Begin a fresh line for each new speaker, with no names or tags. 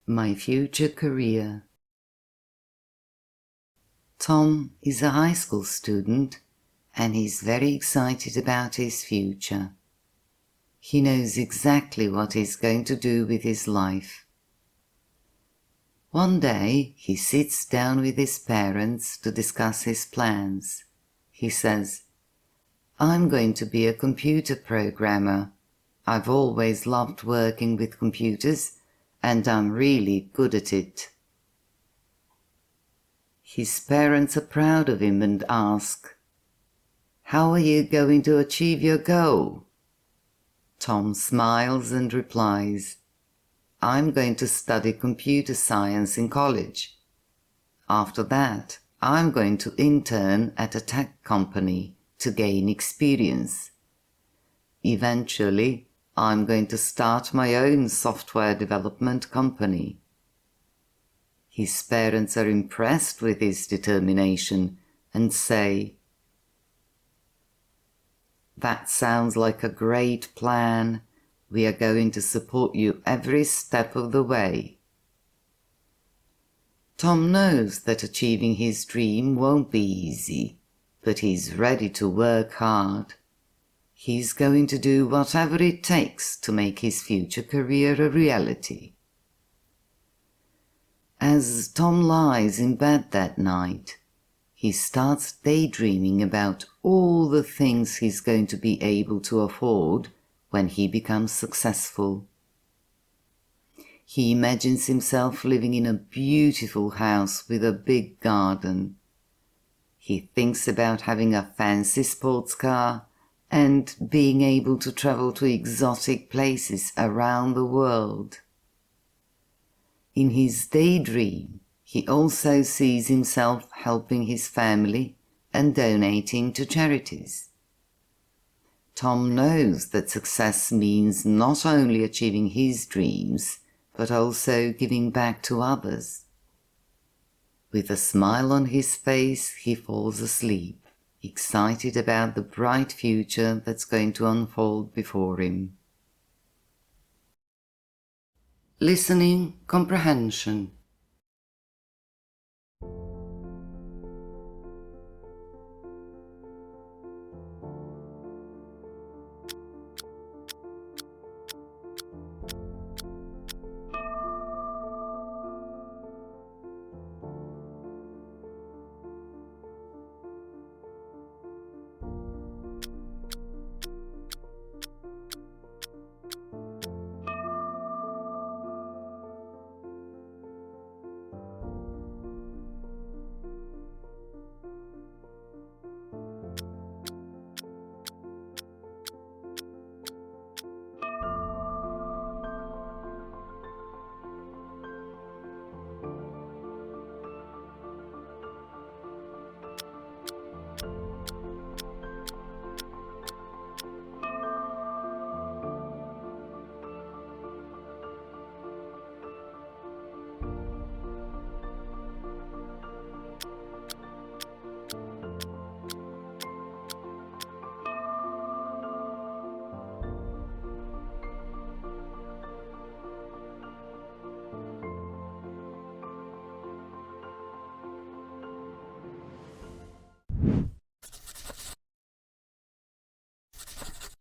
My future career. Tom is a high school student and he's very excited about his future. He knows exactly what he's going to do with his life. One day he sits down with his parents to discuss his plans. He says, "I'm going to be a computer programmer. I've always loved working with computers and I'm really good at it." His parents are proud of him and ask, "How are you going to achieve your goal?" Tom smiles and replies, "I'm going to study computer science in college. After that, I'm going to intern at a tech company to gain experience. Eventually, I'm going to start my own software development company." His parents are impressed with his determination and say, "That sounds like a great plan. We are going to support you every step of the way." Tom knows that achieving his dream won't be easy, but he's ready to work hard. He's going to do whatever it takes to make his future career a reality. As Tom lies in bed that night, he starts daydreaming about all the things he's going to be able to afford when he becomes successful. He imagines himself living in a beautiful house with a big garden. He thinks about having a fancy sports car and being able to travel to exotic places around the world. In his daydream, he also sees himself helping his family and donating to charities. Tom knows that success means not only achieving his dreams, but also giving back to others. With a smile on his face, he falls asleep, excited about the bright future that's going to unfold before him. Listening comprehension.